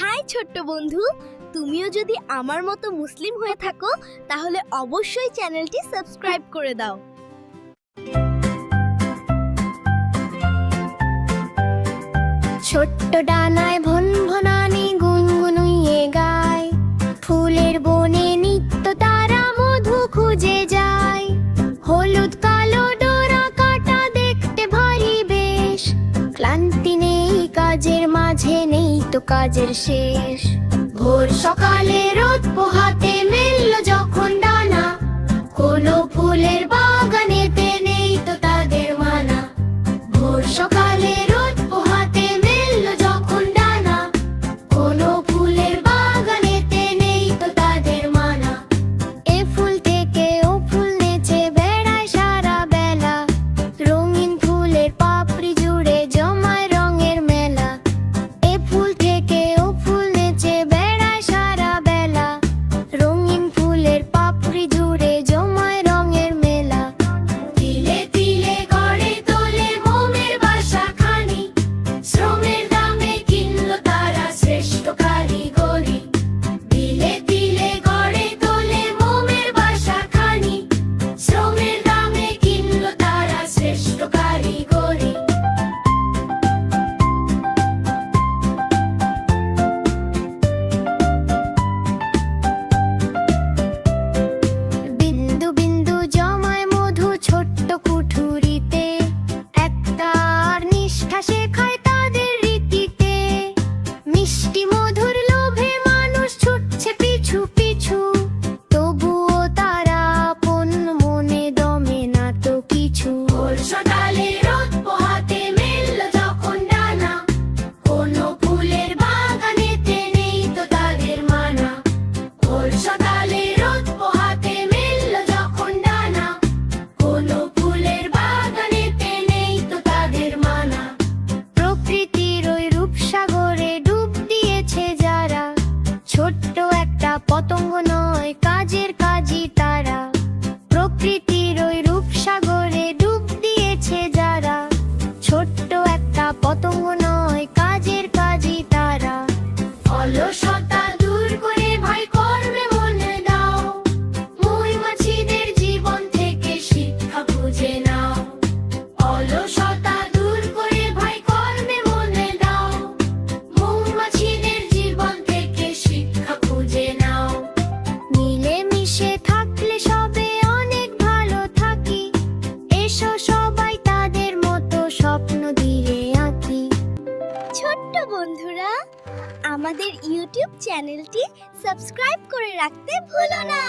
High ছোট্ট বন্ধু, তুমিও যদি আমার মতো মুসলিম হয়ে থাকো তাহলে অবশ্যই চ্যানেলটি সাবস্ক্রাইব করে দাও। ছোট্ট ডানায় ভনভনানি গুনগুনুইয়ে গায়, ফুলের বনে নিত্য তারা মধু খুঁজে যায়। হলুদ কালো ডোরা কাটা দেখতে ভারী বেশ, ক্লান্তি নেই কাজের মাঝে নেই তো কাজের শেষ। ভোর সকালে রোদ পোহাতে মেলল যখন ডানা, কোনো ফুলের বাগানেতে নেই তো তাদের মানা। ভোর সকালে রোদ পোহাতে মেলল যখন ডানা, কোনো ফুলের বাগানেতে নেই তো তাদের মানা। এ ফুল থেকে ও ফুল নেচে বেড়ায় সারা বেলা, রঙিন ফুলের পাপড়ি জুড়ে জমায় রঙের মেলা। এ ফুল থেকে ও ফুল নেচে বেড়ায় সারা বেলা, রঙিন ফুলের পাপড়ি জুড়ে জমায় রঙের মেলা। তিলে তিলে গড়ে তোলে মোমের বাসা খানি, শ্রমের দামে কিনলো তারা শ্রেষ্ঠ কারিগরি। তিলে তিলে গড়ে তোলে মোমের বাসা খানি, শ্রমের দামে কিনলো তারা শ্রেষ্ঠ কারিগরি। বিন্দু বিন্দু জমায় মধু ছোট্ট কুঠুরিতে, একটা আর নিষ্ঠা শেখায় তাদের রীতিতে। মিষ্টি মধুর লোভে মানুষ ছুটছে পিছু পিছু, তবুও তারা আপন মনে দমে না তো কিছু। ভোর সকালে রোদ পোহাতে মেলল যখন ডানা, কোনো ফুলের বাগানেতে নেই তো তাদের মানা। ভোর সকালে রোদ পোহাতে মেলল যখন ডানা, কোনো ফুলের বাগানেতে নেই তো তাদের মানা। প্রকৃতির ওই রূপসাগরে ডুব দিয়েছে যারা, ছোট্ট একটা পতঙ্গ নয় কাজের কাজই তারা। প্রকৃতির ওই রূপসাগরে ডুব দিয়েছে যারা, ছোট্ট একটা পতঙ্গ নয় কাজের কাজই তারা। অলসতা দূর করে ভাই কর্মে মন দাও, মৌমাছিদের জীবন থেকে শিক্ষা খুঁজে নাও। অলসতা দূর করে ভাই কর্মে মন দাও, মৌমাছিদের জীবন থেকে শিক্ষা খুঁজে নাও। মিলেমিশে থাকলে সবে অনেক ভালো থাকি, এসো সবাই তাদের মতো স্বপ্ন ধীরে আঁকি। ছোট্ট বন্ধুরা, আমাদের ইউটিউব চ্যানেলটি সাবস্ক্রাইব করে রাখতে ভুলো না।